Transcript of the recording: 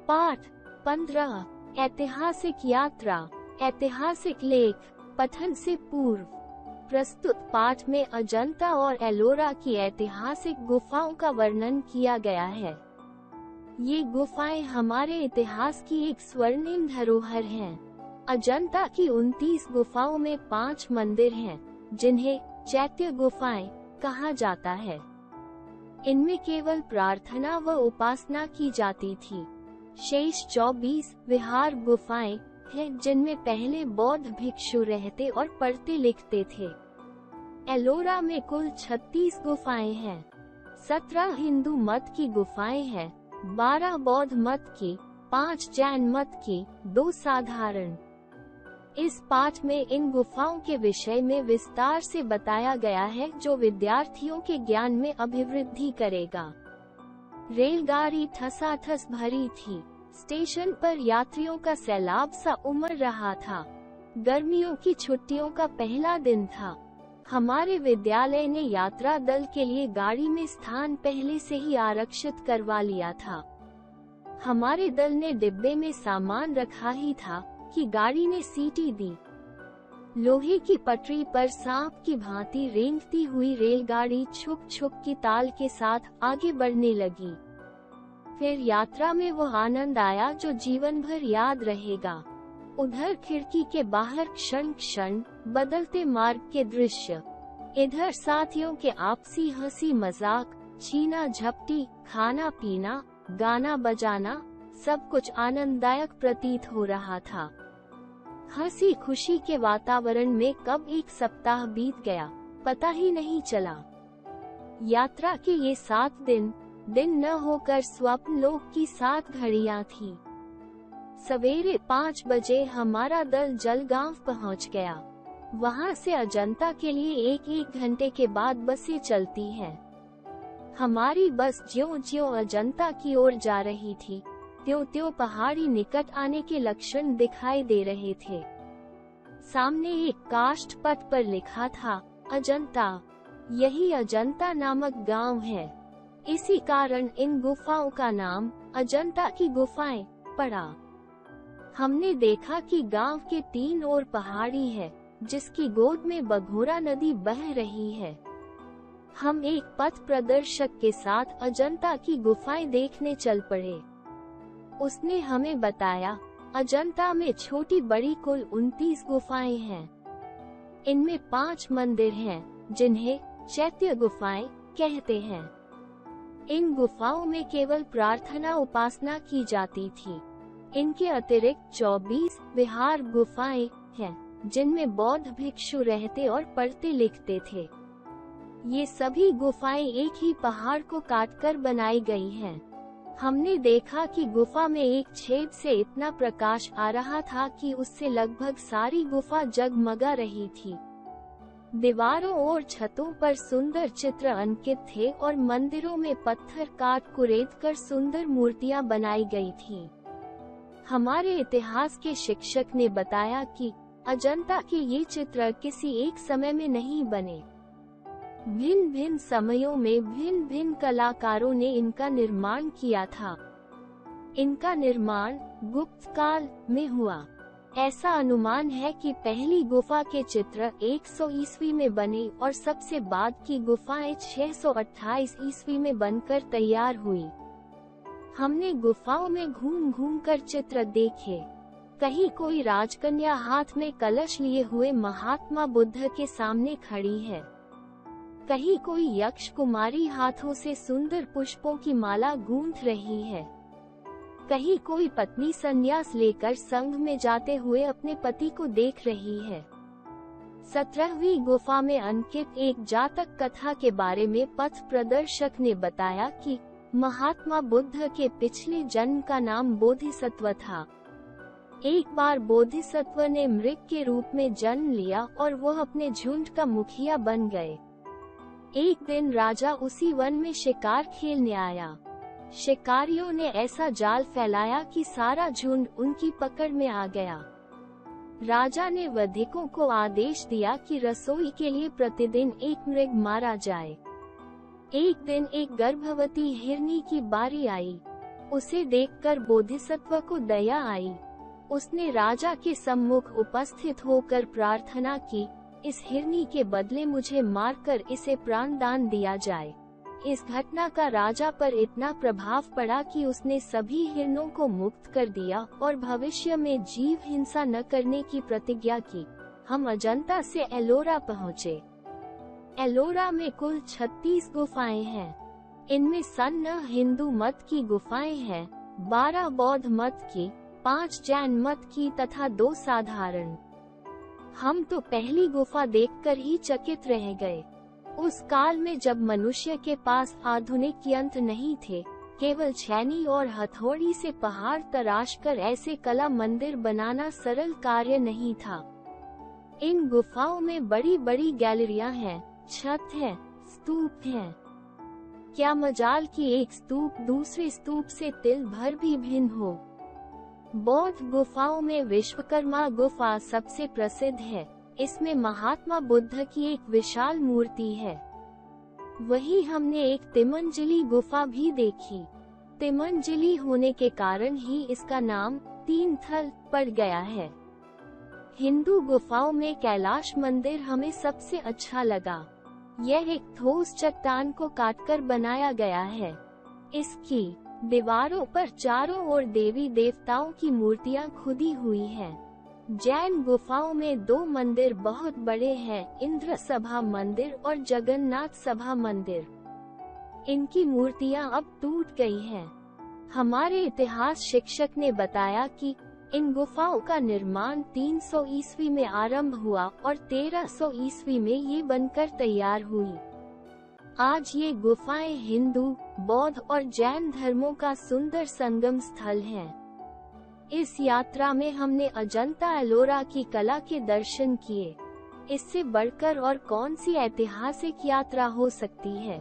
पाठ 15 ऐतिहासिक यात्रा। ऐतिहासिक लेख पठन से पूर्व प्रस्तुत पाठ में अजंता और एलोरा की ऐतिहासिक गुफाओं का वर्णन किया गया है। ये गुफाएं हमारे इतिहास की एक स्वर्णिम धरोहर हैं। अजंता की 29 गुफाओं में 5 मंदिर हैं, जिन्हें चैत्य गुफाएं कहा जाता है। इनमें केवल प्रार्थना व उपासना की जाती थी। शेष 24 विहार गुफाएं हैं, जिनमें पहले बौद्ध भिक्षु रहते और पढ़ते लिखते थे। एलोरा में कुल 36 गुफाएं हैं। 17 हिंदू मत की गुफाएं हैं, 12 बौद्ध मत की, 5 जैन मत की, 2 साधारण। इस पाठ में इन गुफाओं के विषय में विस्तार से बताया गया है, जो विद्यार्थियों के ज्ञान में अभिवृद्धि करेगा। रेलगाड़ी ठसाठस भरी थी। स्टेशन पर यात्रियों का सैलाब सा उमड़ रहा था। गर्मियों की छुट्टियों का पहला दिन था। हमारे विद्यालय ने यात्रा दल के लिए गाड़ी में स्थान पहले से ही आरक्षित करवा लिया था। हमारे दल ने डिब्बे में सामान रखा ही था कि गाड़ी ने सीटी दी। लोहे की पटरी पर सांप की भांति रेंगती हुई रेलगाड़ी छुक छुक की ताल के साथ आगे बढ़ने लगी। फिर यात्रा में वो आनंद आया जो जीवन भर याद रहेगा। उधर खिड़की के बाहर क्षण क्षण बदलते मार्ग के दृश्य, इधर साथियों के आपसी हंसी मजाक, छीना झपटी, खाना पीना, गाना बजाना, सब कुछ आनंददायक प्रतीत हो रहा था। हंसी खुशी के वातावरण में कब एक सप्ताह बीत गया, पता ही नहीं चला। यात्रा के ये 7 दिन न होकर स्वप्न लोक की 7 घड़ियां थी। सवेरे 5 बजे हमारा दल जलगांव पहुंच गया। वहां से अजंता के लिए 1 घंटे के बाद बसें चलती हैं। हमारी बस ज्यों-ज्यों अजंता की ओर जा रही थी, त्यों-त्यों पहाड़ी निकट आने के लक्षण दिखाई दे रहे थे। सामने एक काष्ठ पट पर लिखा था अजंता। यही अजंता नामक गांव है। इसी कारण इन गुफाओं का नाम अजंता की गुफाएं पड़ा। हमने देखा कि गांव के 3 ओर पहाड़ी है, जिसकी गोद में बघोरा नदी बह रही है। हम एक पथ प्रदर्शक के साथ अजंता की गुफाएं देखने चल पड़े। उसने हमें बताया अजंता में छोटी बड़ी कुल 29 गुफाएं हैं। इनमें 5 मंदिर हैं, जिन्हें चैत्य गुफाएं कहते हैं। इन गुफाओं में केवल प्रार्थना उपासना की जाती थी। इनके अतिरिक्त 24 विहार गुफाएं हैं, जिनमें बौद्ध भिक्षु रहते और पढ़ते लिखते थे। ये सभी गुफाएं एक ही पहाड़ को काटकर बनाई गई हैं। हमने देखा कि गुफा में एक छेद से इतना प्रकाश आ रहा था कि उससे लगभग सारी गुफा जगमगा रही थी। दीवारों और छतों पर सुंदर चित्र अंकित थे और मंदिरों में पत्थर काट कुरेदकर सुंदर मूर्तियां बनाई गई थीं। हमारे इतिहास के शिक्षक ने बताया कि अजंता के ये चित्र किसी एक समय में नहीं बने। भिन्न भिन्न समयों में भिन्न भिन्न कलाकारों ने इनका निर्माण किया था। इनका निर्माण गुप्त काल में हुआ। ऐसा अनुमान है कि पहली गुफा के चित्र 100 ईस्वी में बने और सबसे बाद की गुफाएं 628 ईस्वी में बनकर तैयार हुई। हमने गुफाओं में घूम घूम कर चित्र देखे। कहीं कोई राजकन्या हाथ में कलश लिए हुए महात्मा बुद्ध के सामने खड़ी है। कहीं कोई यक्ष कुमारी हाथों से सुंदर पुष्पों की माला गूंथ रही है। कहीं कोई पत्नी संन्यास लेकर संघ में जाते हुए अपने पति को देख रही है। 17वीं गुफा में अंकित एक जातक कथा के बारे में पथ प्रदर्शक ने बताया कि महात्मा बुद्ध के पिछले जन्म का नाम बोधिसत्व था। एक बार बोधिसत्व ने मृग के रूप में जन्म लिया और वह अपने झुंड का मुखिया बन गए। एक दिन राजा उसी वन में शिकार खेलने आया। शिकारियों ने ऐसा जाल फैलाया कि सारा झुंड उनकी पकड़ में आ गया। राजा ने वधिकों को आदेश दिया कि रसोई के लिए प्रतिदिन एक मृग मारा जाए। एक दिन एक गर्भवती हिरनी की बारी आई। उसे देखकर बोधिसत्व को दया आई। उसने राजा के सम्मुख उपस्थित होकर प्रार्थना की, इस हिरनी के बदले मुझे मारकर इसे प्राणदान दिया जाए। इस घटना का राजा पर इतना प्रभाव पड़ा कि उसने सभी हिरणों को मुक्त कर दिया और भविष्य में जीव हिंसा न करने की प्रतिज्ञा की। हम अजंता से एलोरा पहुँचे। एलोरा में कुल 36 गुफाएं हैं। इनमें सन्न हिंदू मत की गुफाएं हैं, 12 बौद्ध मत की, 5 जैन मत की तथा 2 साधारण। हम तो पहली गुफा देखकर ही चकित रह गए। उस काल में जब मनुष्य के पास आधुनिक यंत्र नहीं थे, केवल छेनी और हथौड़ी से पहाड़ तराशकर ऐसे कला मंदिर बनाना सरल कार्य नहीं था। इन गुफाओं में बड़ी बड़ी गैलरियां हैं, छत है, स्तूप हैं। क्या मजाल कि एक स्तूप दूसरे स्तूप से तिल भर भी भिन्न हो। बौद्ध गुफाओं में विश्वकर्मा गुफा सबसे प्रसिद्ध है। इसमें महात्मा बुद्ध की एक विशाल मूर्ति है। वहीं हमने एक तिमंजली गुफा भी देखी। तिमंजली होने के कारण ही इसका नाम 3 थल पड़ गया है। हिंदू गुफाओं में कैलाश मंदिर हमें सबसे अच्छा लगा। यह एक ठोस चट्टान को काटकर बनाया गया है। इसकी दीवारों पर चारों ओर देवी देवताओं की मूर्तियां खुदी हुई हैं। जैन गुफाओं में 2 मंदिर बहुत बड़े हैं, इंद्र सभा मंदिर और जगन्नाथ सभा मंदिर। इनकी मूर्तियां अब टूट गई हैं। हमारे इतिहास शिक्षक ने बताया कि इन गुफाओं का निर्माण 300 ईस्वी में आरंभ हुआ और 1300 ईस्वी में ये बनकर तैयार हुई। आज ये गुफाएं हिंदू, बौद्ध और जैन धर्मों का सुंदर संगम स्थल हैं। इस यात्रा में हमने अजंता एलोरा की कला के दर्शन किए। इससे बढ़कर और कौन सी ऐतिहासिक यात्रा हो सकती है।